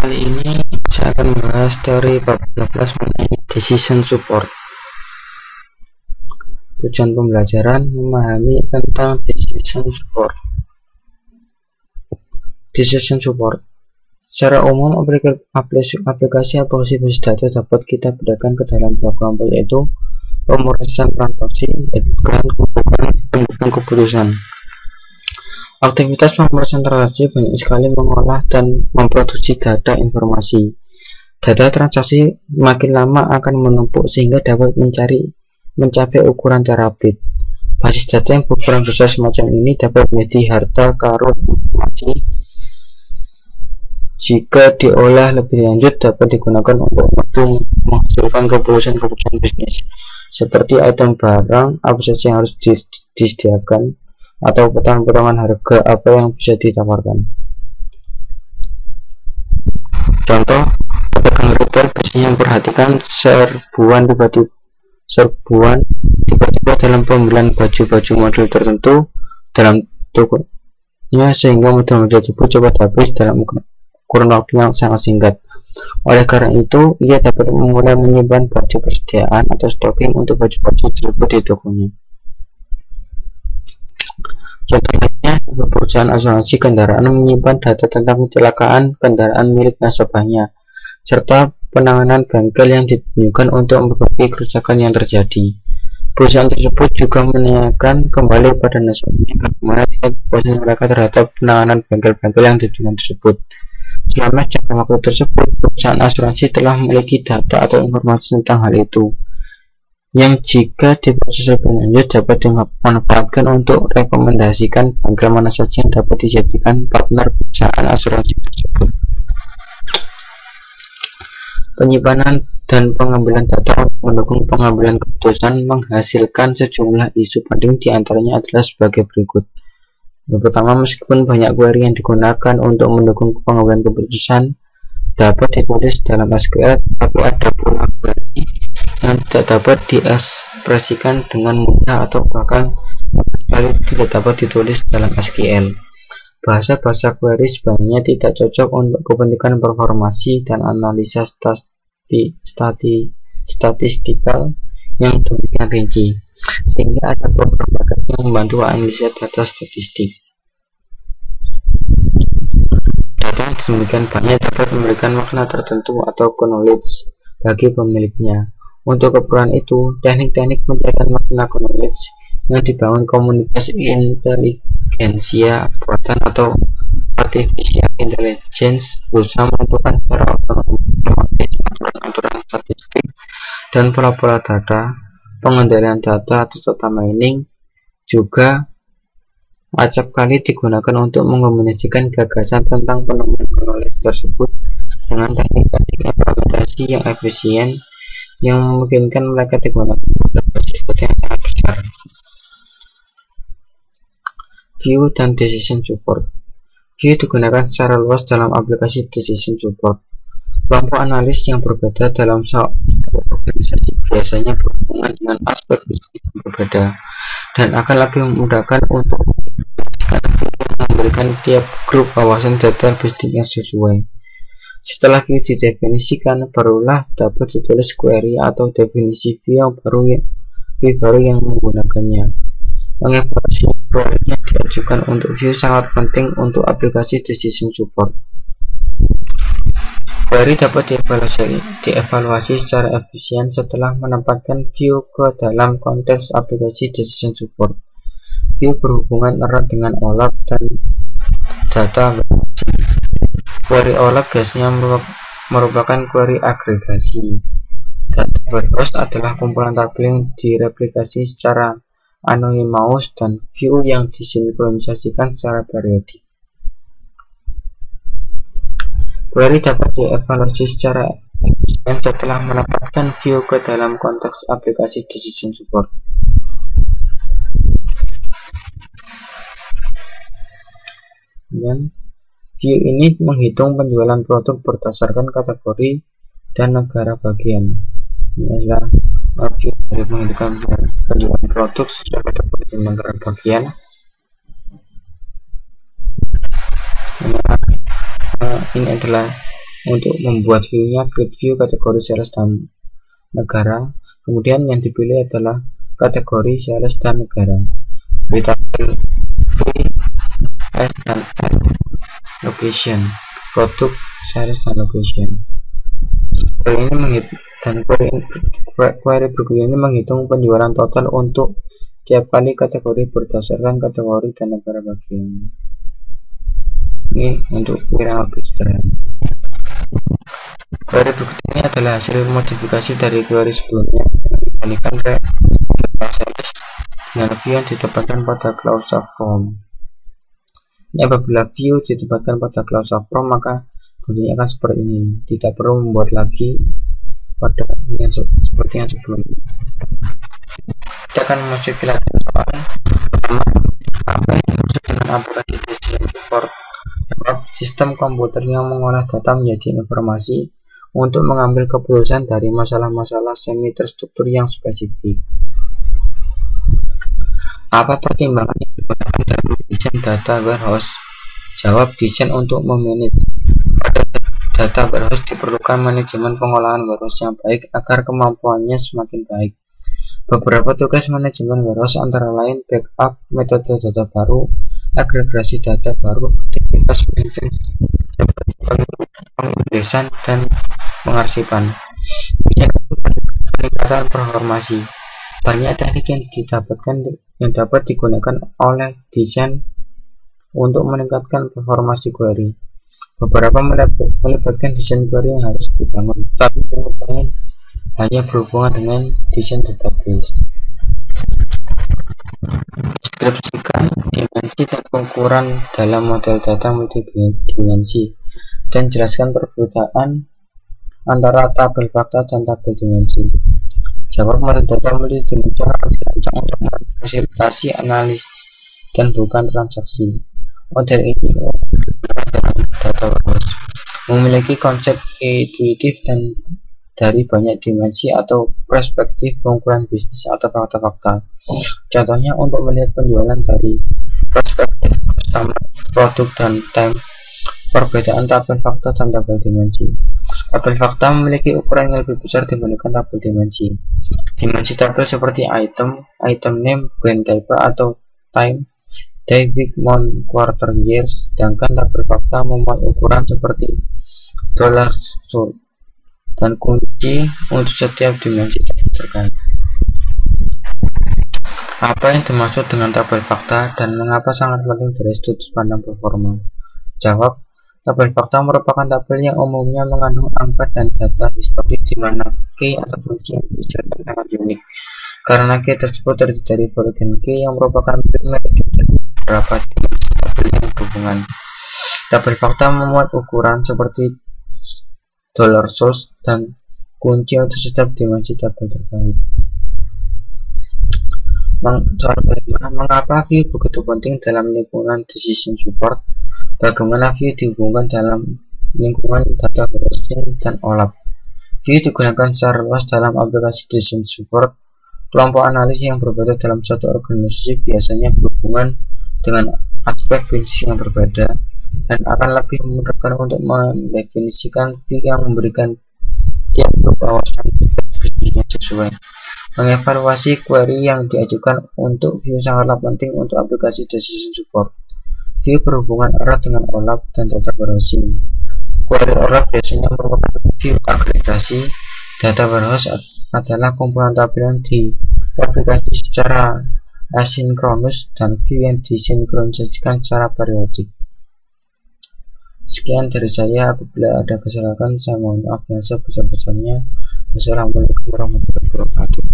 Kali ini saya akan membahas teori bab 12 mengenai decision support. Tujuan pembelajaran memahami tentang decision support. Decision support. Secara umum, aplikasi basis data dapat kita bedakan ke dalam dua kelompok, yaitu pemrosesan transaksi dan pembuatan keputusan. Aktivitas pemrosesan transaksi banyak sekali mengolah dan memproduksi data informasi. Data transaksi makin lama akan menumpuk sehingga dapat mencapai ukuran terabit. Basis data yang berukuran besar semacam ini dapat menjadi harta karun informasi. Jika diolah lebih lanjut, dapat digunakan untuk menghasilkan keputusan bisnis, seperti item barang apa saja yang harus disediakan, atau potongan harga apa yang bisa ditawarkan. Contoh, pedagang retail biasanya memperhatikan serbuan tiba-tiba dalam pembelian baju-baju model tertentu dalam tokonya, sehingga model-model tersebut cepat habis dalam kurun waktu yang sangat singkat. Oleh karena itu, ia dapat mulai menyimpan baju persediaan atau stocking untuk baju-baju tersebut di tokonya. Contoh lainnya, perusahaan asuransi kendaraan menyimpan data tentang kecelakaan kendaraan milik nasabahnya, serta penanganan bengkel yang ditunjukkan untuk memperbaiki kerusakan yang terjadi. Perusahaan tersebut juga menanyakan kembali pada nasabahnya bagaimana tingkat kepuasan mereka terhadap penanganan bengkel-bengkel yang ditunjukkan tersebut. Selama jangka waktu tersebut, perusahaan asuransi telah memiliki data atau informasi tentang hal itu, yang jika diproses lebih lanjut dapat dimanfaatkan untuk rekomendasikan bengkel mana saja yang dapat dijadikan partner perusahaan asuransi tersebut. Penyimpanan dan pengambilan data untuk mendukung pengambilan keputusan menghasilkan sejumlah isu penting, diantaranya adalah sebagai berikut. Yang pertama, meskipun banyak query yang digunakan untuk mendukung pengambilan keputusan dapat ditulis dalam SQL, tapi ada pula query yang tidak dapat diekspresikan dengan mudah atau bahkan sekali tidak dapat ditulis dalam SQL. Bahasa-bahasa query sebenarnya tidak cocok untuk kepentingan performasi dan analisa statistikal yang demikian rinci, sehingga ada program bagian yang membantu analisa data statistik. Data yang demikian banyak dapat memberikan makna tertentu atau knowledge bagi pemiliknya. Untuk keperluan itu, teknik-teknik mencarikan makna knowledge yang dibangun komunitas inteligensia buatan atau artificial intelligence berusaha menentukan secara otomatis aturan-aturan statistik dan pola-pola data. Pengendalian data atau data mining juga acap kali digunakan untuk mengomunikasikan gagasan tentang penemuan knowledge tersebut dengan teknik-teknik implementasi yang efisien yang memungkinkan mereka digunakan untuk basis data yang sangat besar. View dan decision support. View digunakan secara luas dalam aplikasi decision support. Kelompok analis yang berbeda dalam suatu organisasi biasanya berhubungan dengan aspek bisnis yang berbeda dan akan lebih memudahkan untuk memberikan tiap grup wawasan data bisnis yang sesuai. Setelah view didefinisikan, barulah dapat ditulis query atau definisi view baru yang menggunakannya. Mengevaluasi query yang diajukan untuk view sangat penting untuk aplikasi decision support. Query dapat dievaluasi secara efisien setelah menempatkan view ke dalam konteks aplikasi decision support. View berhubungan erat dengan OLAP dan data warehouse. Query OLAP biasanya merupakan query agregasi. Data warehouse adalah kumpulan tabel yang direplikasi secara anonymous dan view yang disinkronisasikan secara periodik. Query dapat dievaluasi secara efisien setelah menempatkan view ke dalam konteks aplikasi decision support. Dan view ini menghitung penjualan produk berdasarkan kategori dan negara bagian. Ini adalah view dari menghitungkan penjualan produk sesuai kategori dan negara bagian. Ini adalah Untuk membuat view-nya, create view kategori sales dan negara. Kemudian yang dipilih adalah kategori sales dan negara. Di tabel V, S, dan N, location, produk, sales, dan location. Query berikut ini menghitung penjualan total untuk tiap kali kategori berdasarkan kategori dan negara bagian. Ini untuk yang lebih sederhana. Query berikut ini adalah hasil modifikasi dari query sebelumnya dibandingkan sales dengan view yang ditempatkan pada clause form. Ini apabila view ditempatkan pada clause form, maka bentuknya akan seperti ini, tidak perlu membuat lagi pada yang seperti yang sebelumnya. Kita akan memasuki latihan soal pertama. Apa yang dimaksud dengan aplikasi decision support? Sistem komputer yang mengolah data menjadi informasi untuk mengambil keputusan dari masalah-masalah semi terstruktur yang spesifik. Apa pertimbangan yang digunakan dalam mendesain data warehouse? Jawab, desain untuk memanage. Pada data warehouse diperlukan manajemen pengolahan warehouse yang baik agar kemampuannya semakin baik. Beberapa tugas manajemen warehouse antara lain backup, metode data baru, agregasi data baru, aktivitas maintenance seperti pengindesan dan pengarsipan. Peningkatan performasi. Banyak teknik yang dapat digunakan oleh desain untuk meningkatkan performasi query. Beberapa melibatkan desain query yang harus dibangun, tapi kemudian hanya berhubungan dengan desain database. Deskripsikan dimensi dan ukuran dalam model data multidimensi dan jelaskan perbedaan antara tabel fakta dan tabel dimensi. Jawab, model data multidimensional dirancang untuk memfasilitasi analisis dan bukan transaksi. Model ini dengan data warehouse memiliki konsep intuitif dan dari banyak dimensi atau perspektif pengukuran bisnis atau fakta-fakta. Contohnya untuk melihat penjualan dari perspektif customer, produk, dan time. Perbedaan tabel fakta dan tabel dimensi. Tabel fakta memiliki ukuran yang lebih besar dibandingkan tabel dimensi. Dimensi tabel seperti item name, brand type, atau time, day, week, month, quarter, year, sedangkan tabel fakta memuat ukuran seperti dollar sold dan kunci untuk setiap dimensi terkait. Apa yang dimaksud dengan tabel fakta dan mengapa sangat penting dari sudut pandang performa? Jawab, tabel fakta merupakan tabel yang umumnya mengandung angka dan data historis di mana key atau kunci yang disertai sangat unik. Karena key tersebut terdiri dari bagian key yang merupakan milik dari beberapa dimensi tabel yang berhubungan. Tabel fakta memuat ukuran seperti dollar source dan kunci untuk setiap dimensi tabel terkait. Soal kelima, mengapa view begitu penting dalam lingkungan decision support? Bagaimana view dihubungkan dalam lingkungan data processing dan OLAP? View digunakan secara luas dalam aplikasi decision support. Kelompok analisis yang berbeda dalam satu organisasi biasanya berhubungan dengan aspek bisnis yang berbeda dan akan lebih memudahkan untuk mendefinisikan view yang memberikan tiap grup wawasan bisnisnya sesuai. Mengevaluasi query yang diajukan untuk view sangatlah penting untuk aplikasi decision support. View berhubungan erat dengan OLAP dan data warehousing. Query OLAP biasanya merupakan view agregasi. Data warehouse adalah kumpulan tabel yang direplikasi secara asinkronus dan view yang disinkronisasikan secara periodik. Sekian dari saya. Apabila ada kesalahan saya mohon maaf yang sebesar-besarnya. Wassalamualaikum warahmatullahi wabarakatuh.